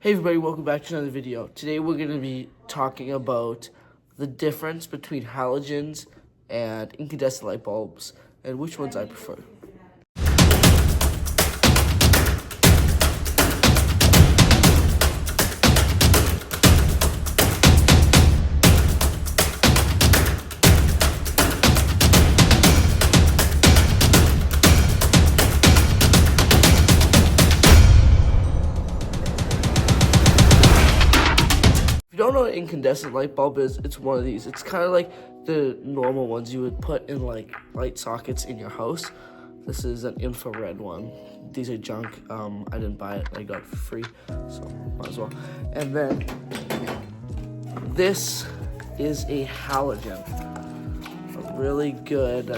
Hey everybody, welcome back to another video. Today we're going to be talking about the difference between halogens and incandescent light bulbs and which ones I prefer. If you don't know what an incandescent light bulb is, it's one of these. It's kind of like the normal ones you would put in like light sockets in your house. This is an infrared one. These are junk. I didn't buy it. I got it for free, so might as well. And then this is a halogen. A really good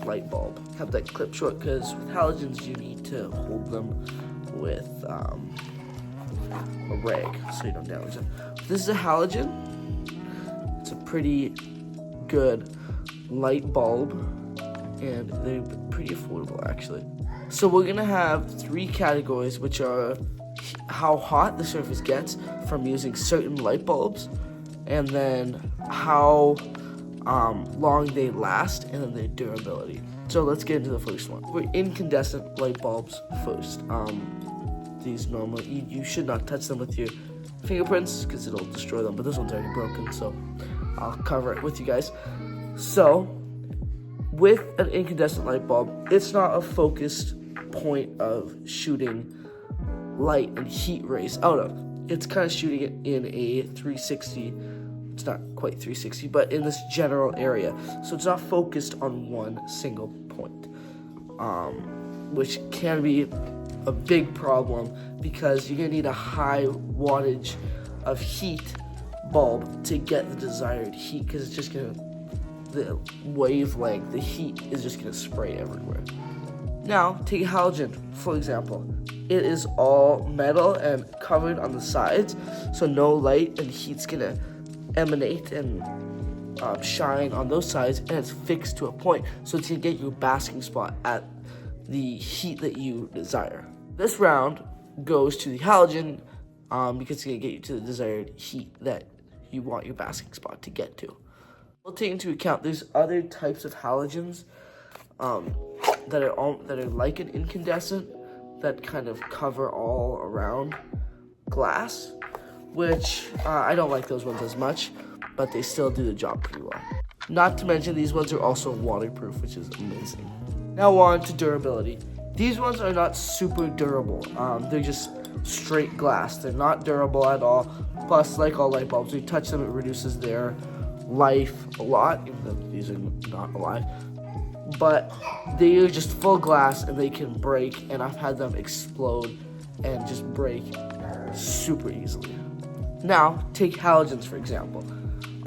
light bulb. Have that clip short because with halogens you need to hold them with a rag so you don't damage them. This is a halogen. It's a pretty good light bulb and they're pretty affordable actually. So we're gonna have three categories, which are how hot the surface gets from using certain light bulbs, and then how long they last, and then their durability. So let's get into the first one. We're incandescent light bulbs first. These normally, you should not touch them with your fingerprints because it'll destroy them, but this one's already broken, so I'll cover it with you guys. So with an incandescent light bulb, it's not a focused point of shooting light and heat rays out of. It's kind of shooting it in a 360. It's not quite 360, but in this general area. So it's not focused on one single point, which can be a big problem because you're gonna need a high wattage of heat bulb to get the desired heat, because it's just gonna, the wavelength, the heat is just gonna spray everywhere. Now, take a halogen, for example. It is all metal and covered on the sides, so no light and heat's gonna emanate and shine on those sides, and it's fixed to a point, so it's gonna get you a basking spot at the heat that you desire. This round goes to the halogen because it's going to get you to the desired heat that you want your basking spot to get to. We'll take into account there's other types of halogens that are like an incandescent that kind of cover all around glass, which I don't like those ones as much, but they still do the job pretty well. Not to mention these ones are also waterproof, which is amazing. Now on to durability. These ones are not super durable. They're just straight glass. They're not durable at all. Plus, like all light bulbs, when you touch them, it reduces their life a lot, even though these are not alive. But they are just full glass and they can break, and I've had them explode and just break super easily. Now, take halogens for example.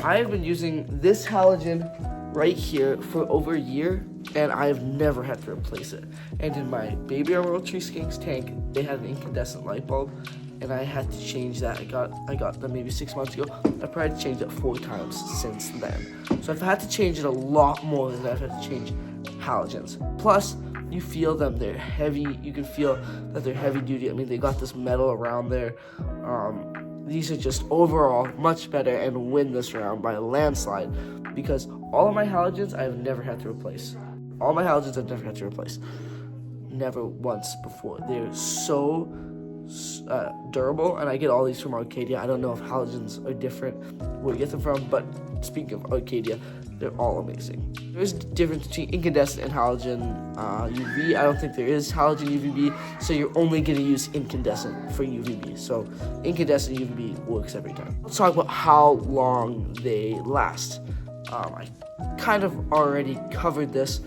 I have been using this halogen right here for over a year, and I've never had to replace it. And in my Baby Emerald Tree Skinks tank, they had an incandescent light bulb, and I had to change that. I got them maybe 6 months ago. I've probably had to change it 4 times since then. So I've had to change it a lot more than I've had to change halogens. Plus, you feel them, they're heavy. You can feel that they're heavy duty. I mean, they got this metal around there. These are just overall much better and win this round by a landslide, because all of my halogens I've never had to replace. All my halogens I've never had to replace. Never once before. They're so durable, and I get all these from Arcadia. I don't know if halogens are different where you get them from, but speaking of Arcadia, they're all amazing. There is a difference between incandescent and halogen UV. I don't think there is halogen UVB, so you're only going to use incandescent for UVB. So incandescent UVB works every time. Let's talk about how long they last. I kind of already covered this,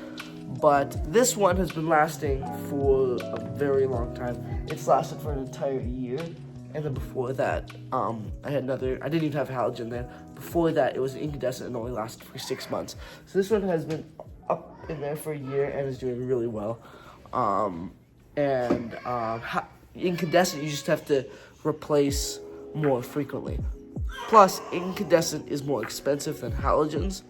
but this one has been lasting for a very long time. It's lasted for an entire year. And then before that, I didn't even have halogen then. Before that, it was incandescent and only lasted for 6 months. So this one has been up in there for a year and is doing really well. Incandescent, you just have to replace more frequently. Plus, incandescent is more expensive than halogens.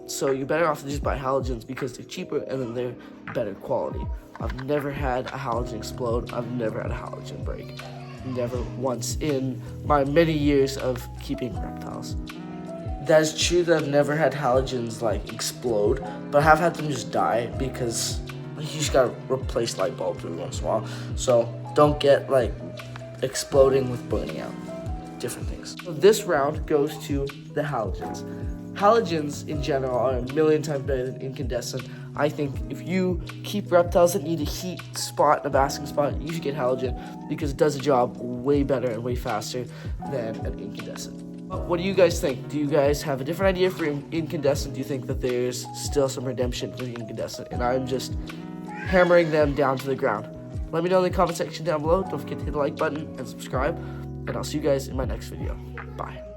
So you're better off to just buy halogens because they're cheaper and then they're better quality. I've never had a halogen explode. I've never had a halogen break. never once in my many years of keeping reptiles. That is true that I've never had halogens like explode, but I have had them just die because you just gotta replace light bulbs every once in a while. So don't get like exploding with burning out. Different things. So this round goes to the halogens. Halogens in general are a million times better than incandescent. I think if you keep reptiles that need a heat spot, a basking spot, you should get halogen because it does the job way better and way faster than an incandescent. What do you guys think? Do you guys have a different idea for incandescent? Do you think that there's still some redemption for the incandescent? And I'm just hammering them down to the ground. Let me know in the comment section down below. Don't forget to hit the like button and subscribe. And I'll see you guys in my next video. Bye.